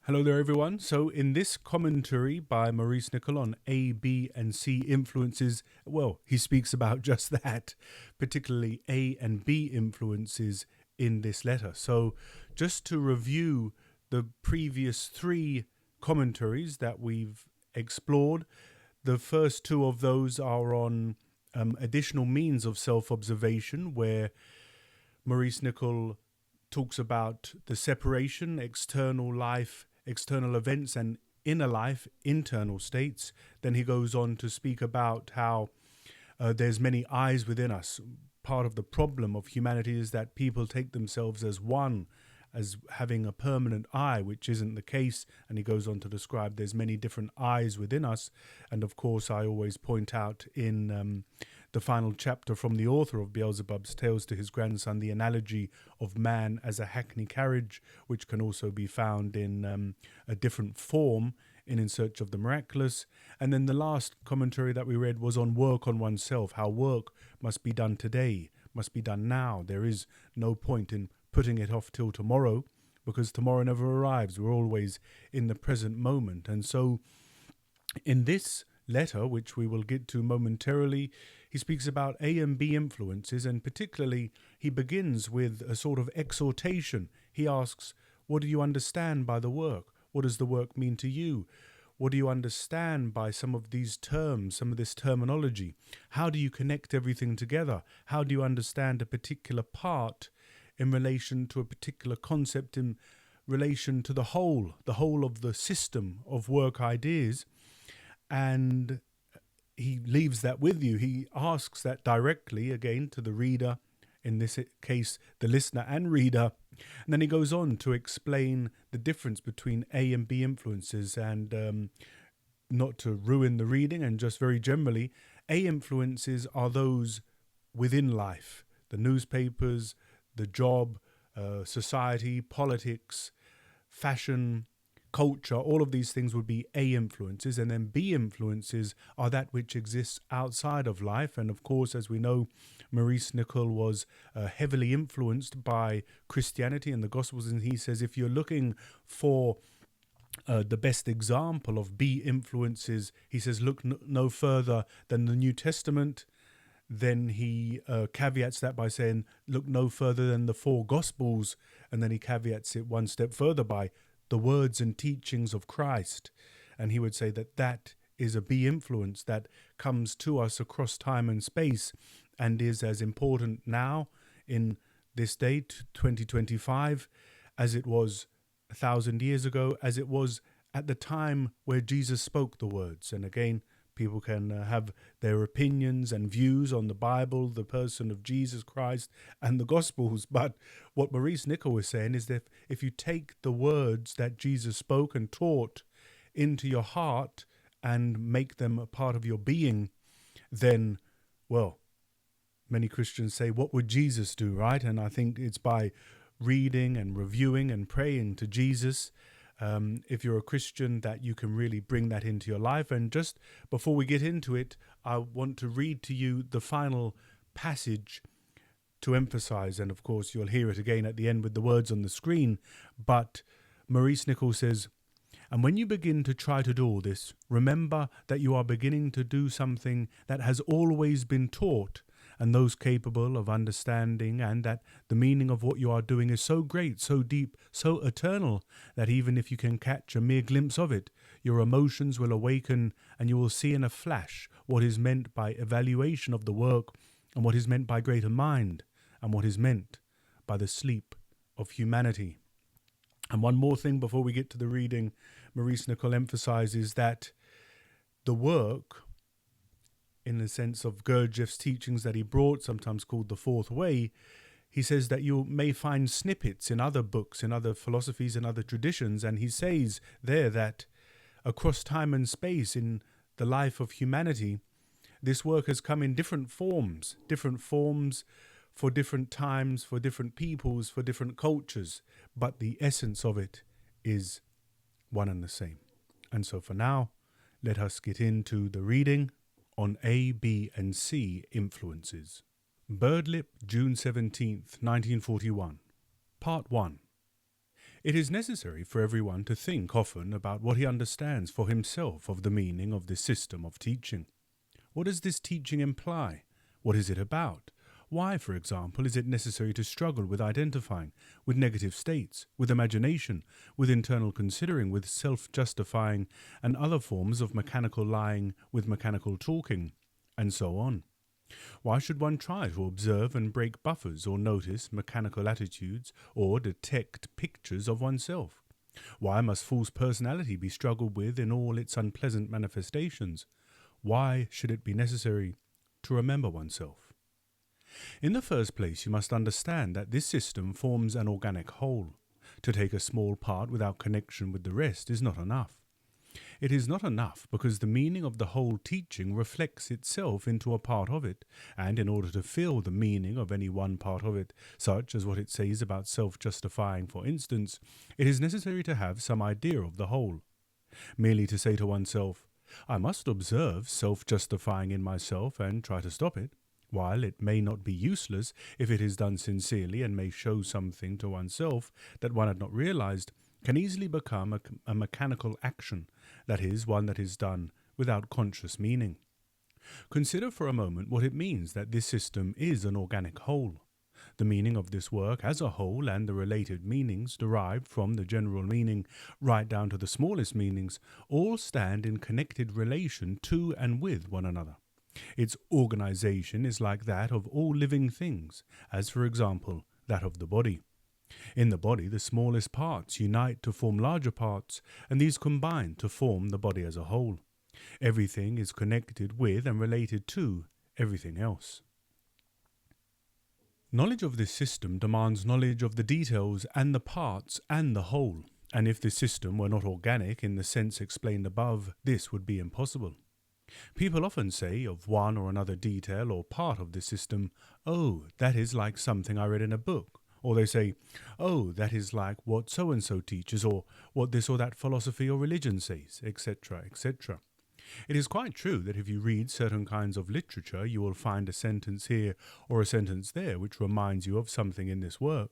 Hello there, everyone. So, in this commentary by Maurice Nicoll on A, B, and C influences, well, he speaks about just that, particularly A and B influences in this letter. So, just to review the previous three commentaries that we've explored, the first two of those are on additional means of self observation, where Maurice Nicoll talks about the separation, external life, external events, and inner life, internal states. Then he goes on to speak about how there's many eyes within us. Part of the problem of humanity is that people take themselves as one, as having a permanent eye, which isn't the case. And he goes on to describe there's many different eyes within us. And of course, I always point out in the final chapter from the author of Beelzebub's Tales to his grandson, the analogy of man as a hackney carriage, which can also be found in a different form in Search of the Miraculous. And then the last commentary that we read was on work on oneself, how work must be done today, must be done now. There is no point in putting it off till tomorrow, because tomorrow never arrives. We're always in the present moment. And so in this letter, which we will get to momentarily, he speaks about A and B influences, and particularly he begins with a sort of exhortation. He asks, what do you understand by the work? What does the work mean to you? What do you understand by some of these terms, some of this terminology? How do you connect everything together? How do you understand a particular part in relation to a particular concept, in relation to the whole of the system of work ideas? And he leaves that with you. He asks that directly, again, to the reader, in this case, the listener and reader. And then he goes on to explain the difference between A and B influences, and not to ruin the reading, and just very generally, A influences are those within life, the newspapers, the job, society, politics, fashion, culture. All of these things would be A influences, and then B influences are that which exists outside of life. And of course, as we know, Maurice Nicoll was heavily influenced by Christianity and the Gospels, and he says if you're looking for the best example of B influences, he says look no further than the New Testament. Then he caveats that by saying look no further than the four Gospels, and then he caveats it one step further by the words and teachings of Christ. And he would say that that is a B influence that comes to us across time and space, and is as important now in this date, 2025, as it was 1,000 years ago, as it was at the time where Jesus spoke the words. And again, people can have their opinions and views on the Bible, the person of Jesus Christ, and the Gospels. But what Maurice Nicoll was saying is that if you take the words that Jesus spoke and taught into your heart and make them a part of your being, then, well, many Christians say, what would Jesus do, right? And I think it's by reading and reviewing and praying to Jesus, if you're a Christian, that you can really bring that into your life. And just before we get into it, I want to read to you the final passage to emphasize. And of course, you'll hear it again at the end with the words on the screen. But Maurice Nicoll says, and when you begin to try to do all this, remember that you are beginning to do something that has always been taught, and those capable of understanding, and that the meaning of what you are doing is so great, so deep, so eternal, that even if you can catch a mere glimpse of it, your emotions will awaken, and you will see in a flash what is meant by evaluation of the work, and what is meant by greater mind, and what is meant by the sleep of humanity. And one more thing before we get to the reading, Maurice Nicoll emphasizes that the work, in the sense of Gurdjieff's teachings that he brought, sometimes called the Fourth Way, he says that you may find snippets in other books, in other philosophies, and other traditions. And he says there that across time and space in the life of humanity, this work has come in different forms for different times, for different peoples, for different cultures. But the essence of it is one and the same. And so for now, let us get into the reading on A, B, and C influences. Birdlip, June 17th, 1941. Part 1. It is necessary for everyone to think often about what he understands for himself of the meaning of this system of teaching. What does this teaching imply? What is it about? Why, for example, is it necessary to struggle with identifying, with negative states, with imagination, with internal considering, with self-justifying, and other forms of mechanical lying, with mechanical talking, and so on? Why should one try to observe and break buffers or notice mechanical attitudes or detect pictures of oneself? Why must false personality be struggled with in all its unpleasant manifestations? Why should it be necessary to remember oneself? In the first place, you must understand that this system forms an organic whole. To take a small part without connection with the rest is not enough. It is not enough because the meaning of the whole teaching reflects itself into a part of it, and in order to feel the meaning of any one part of it, such as what it says about self-justifying, for instance, it is necessary to have some idea of the whole. Merely to say to oneself, I must observe self-justifying in myself and try to stop it, while it may not be useless if it is done sincerely and may show something to oneself that one had not realized, can easily become a mechanical action, that is, one that is done without conscious meaning. Consider for a moment what it means that this system is an organic whole. The meaning of this work as a whole and the related meanings derived from the general meaning right down to the smallest meanings all stand in connected relation to and with one another. Its organization is like that of all living things, as for example, that of the body. In the body, the smallest parts unite to form larger parts, and these combine to form the body as a whole. Everything is connected with and related to everything else. Knowledge of this system demands knowledge of the details and the parts and the whole, and if this system were not organic in the sense explained above, this would be impossible. People often say of one or another detail or part of this system, oh, that is like something I read in a book. Or they say, oh, that is like what so-and-so teaches, or what this or that philosophy or religion says, etc., etc. It is quite true that if you read certain kinds of literature, you will find a sentence here or a sentence there which reminds you of something in this work.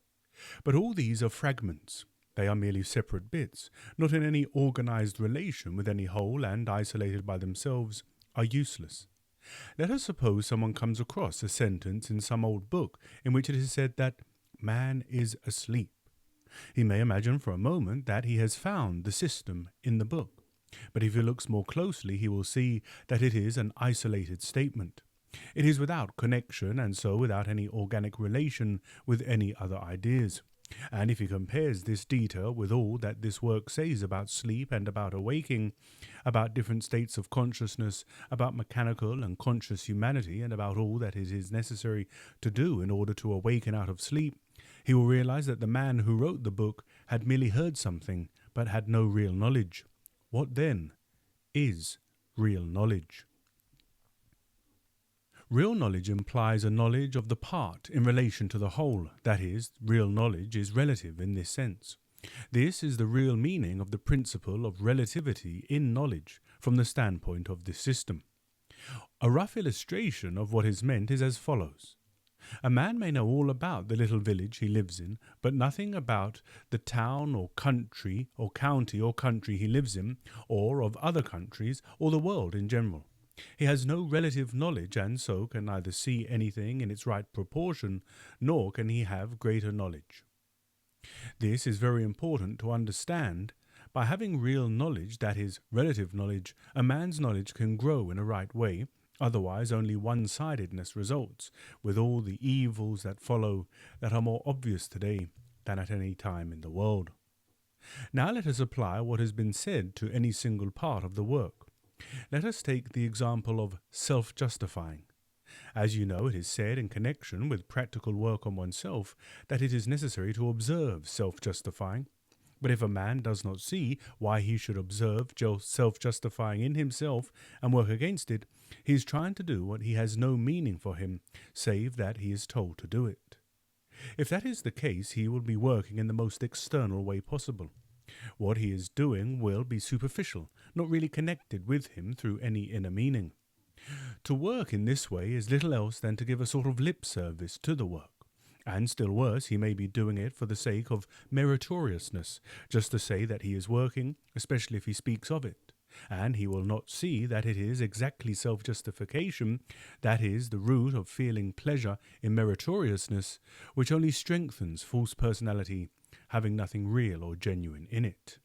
But all these are fragments. They are merely separate bits, not in any organized relation with any whole, and isolated by themselves, are useless. Let us suppose someone comes across a sentence in some old book in which it is said that man is asleep. He may imagine for a moment that he has found the system in the book, but if he looks more closely he will see that it is an isolated statement. It is without connection and so without any organic relation with any other ideas. And if he compares this detail with all that this work says about sleep and about awaking, about different states of consciousness, about mechanical and conscious humanity, and about all that it is necessary to do in order to awaken out of sleep, he will realize that the man who wrote the book had merely heard something, but had no real knowledge. What then is real knowledge? Real knowledge implies a knowledge of the part in relation to the whole. That is, real knowledge is relative in this sense. This is the real meaning of the principle of relativity in knowledge from the standpoint of this system. A rough illustration of what is meant is as follows. A man may know all about the little village he lives in, but nothing about the town or country or county or country he lives in, or of other countries or the world in general. He has no relative knowledge and so can neither see anything in its right proportion, nor can he have greater knowledge. This is very important to understand. By having real knowledge, that is, relative knowledge, a man's knowledge can grow in a right way, otherwise only one-sidedness results, with all the evils that follow that are more obvious today than at any time in the world. Now let us apply what has been said to any single part of the work. Let us take the example of self-justifying. As you know, it is said in connection with practical work on oneself that it is necessary to observe self-justifying. But if a man does not see why he should observe self-justifying in himself and work against it, he is trying to do what he has no meaning for him, save that he is told to do it. If that is the case, he will be working in the most external way possible. What he is doing will be superficial, not really connected with him through any inner meaning. To work in this way is little else than to give a sort of lip service to the work. And still worse, he may be doing it for the sake of meritoriousness, just to say that he is working, especially if he speaks of it. And he will not see that it is exactly self-justification, that is, the root of feeling pleasure in meritoriousness, which only strengthens false personality, having nothing real or genuine in it.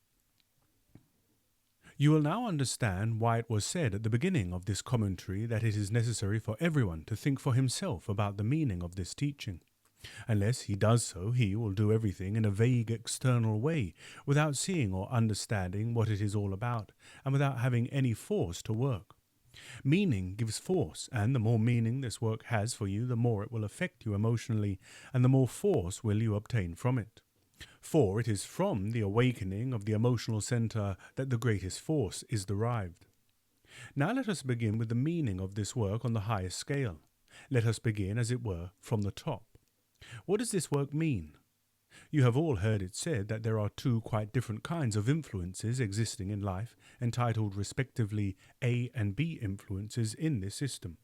You will now understand why it was said at the beginning of this commentary that it is necessary for everyone to think for himself about the meaning of this teaching. Unless he does so, he will do everything in a vague external way, without seeing or understanding what it is all about, and without having any force to work. Meaning gives force, and the more meaning this work has for you, the more it will affect you emotionally, and the more force will you obtain from it. For it is from the awakening of the emotional center that the greatest force is derived. Now let us begin with the meaning of this work on the highest scale. Let us begin, as it were, from the top. What does this work mean? You have all heard it said that there are two quite different kinds of influences existing in life, entitled respectively A and B influences in this system.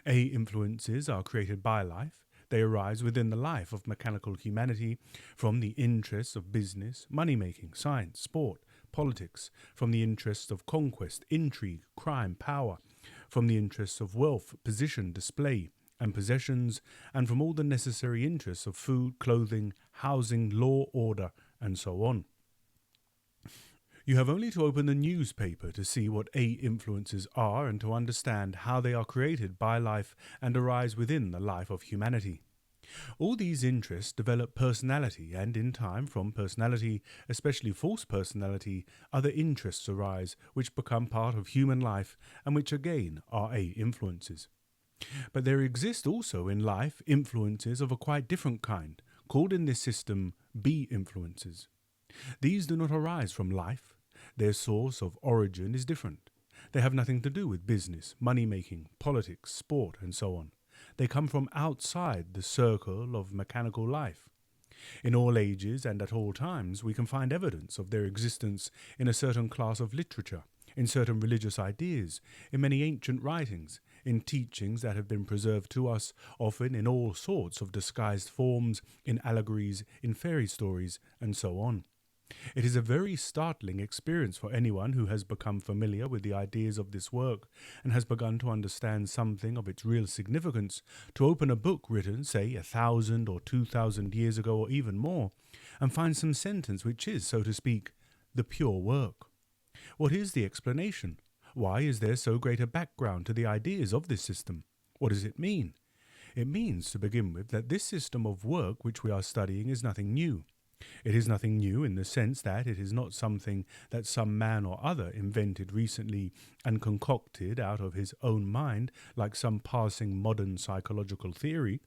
A influences are created by life. They arise within the life of mechanical humanity from the interests of business, money-making, science, sport, politics, from the interests of conquest, intrigue, crime, power, from the interests of wealth, position, display, and possessions, and from all the necessary interests of food, clothing, housing, law, order, and so on. You have only to open the newspaper to see what A influences are and to understand how they are created by life and arise within the life of humanity. All these interests develop personality, and in time from personality, especially false personality, other interests arise which become part of human life and which again are A influences. But there exist also in life influences of a quite different kind, called in this system B influences. These do not arise from life. Their source of origin is different. They have nothing to do with business, money-making, politics, sport, and so on. They come from outside the circle of mechanical life. In all ages and at all times, we can find evidence of their existence in a certain class of literature, in certain religious ideas, in many ancient writings, in teachings that have been preserved to us, often in all sorts of disguised forms, in allegories, in fairy stories, and so on. It is a very startling experience for anyone who has become familiar with the ideas of this work and has begun to understand something of its real significance to open a book written, say, 1,000 or 2,000 years ago or even more, and find some sentence which is, so to speak, the pure work. What is the explanation? Why is there so great a background to the ideas of this system? What does it mean? It means, to begin with, that this system of work which we are studying is nothing new. It is nothing new in the sense that it is not something that some man or other invented recently and concocted out of his own mind like some passing modern psychological theory.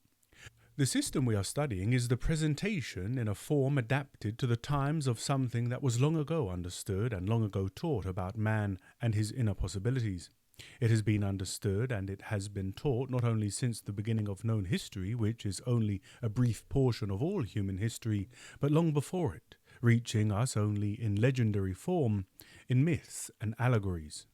The system we are studying is the presentation in a form adapted to the times of something that was long ago understood and long ago taught about man and his inner possibilities. It has been understood and it has been taught not only since the beginning of known history, which is only a brief portion of all human history, but long before it, reaching us only in legendary form, in myths and allegories.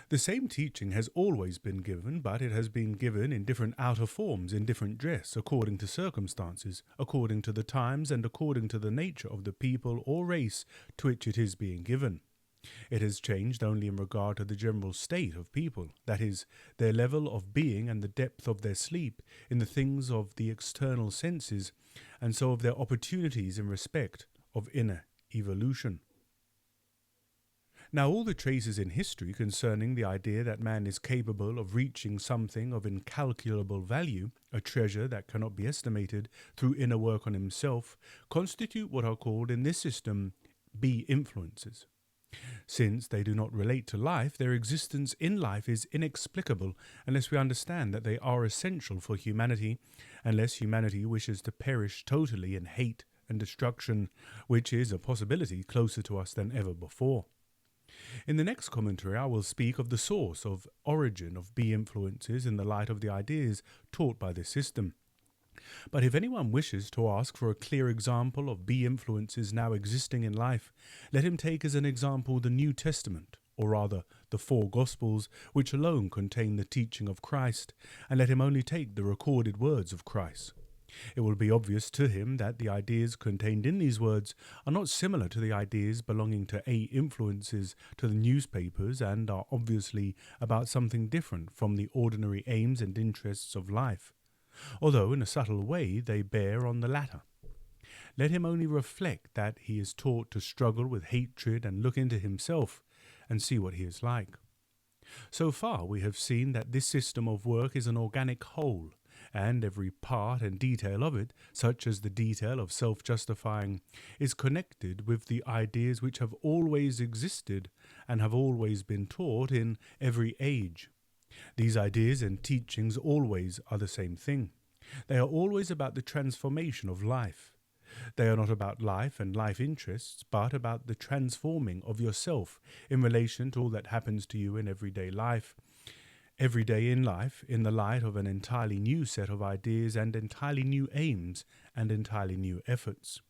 The same teaching has always been given, but it has been given in different outer forms, in different dress, according to circumstances, according to the times, and according to the nature of the people or race to which it is being given. It has changed only in regard to the general state of people, that is, their level of being and the depth of their sleep in the things of the external senses, and so of their opportunities in respect of inner evolution. Now all the traces in history concerning the idea that man is capable of reaching something of incalculable value, a treasure that cannot be estimated through inner work on himself, constitute what are called in this system B influences. Since they do not relate to life, their existence in life is inexplicable unless we understand that they are essential for humanity, unless humanity wishes to perish totally in hate and destruction, which is a possibility closer to us than ever before. In the next commentary, I will speak of the source of origin of B influences in the light of the ideas taught by this system. But if anyone wishes to ask for a clear example of B influences now existing in life, let him take as an example the New Testament, or rather the four Gospels, which alone contain the teaching of Christ, and let him only take the recorded words of Christ. It will be obvious to him that the ideas contained in these words are not similar to the ideas belonging to A influences to the newspapers, and are obviously about something different from the ordinary aims and interests of life, although in a subtle way they bear on the latter. Let him only reflect that he is taught to struggle with hatred and look into himself and see what he is like. So far we have seen that this system of work is an organic whole, and every part and detail of it, such as the detail of self-justifying, is connected with the ideas which have always existed and have always been taught in every age. These ideas and teachings always are the same thing. They are always about the transformation of life. They are not about life and life interests, but about the transforming of yourself in relation to all that happens to you in everyday life, every day in life, in the light of an entirely new set of ideas and entirely new aims and entirely new efforts.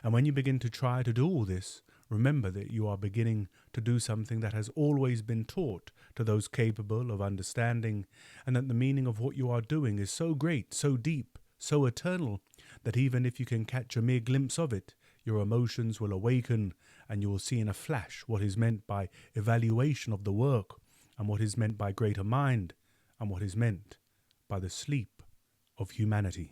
And when you begin to try to do all this, remember that you are beginning to do something that has always been taught to those capable of understanding, and that the meaning of what you are doing is so great, so deep, so eternal, that even if you can catch a mere glimpse of it, your emotions will awaken, and you will see in a flash what is meant by evaluation of the work, and what is meant by greater mind, and what is meant by the sleep of humanity.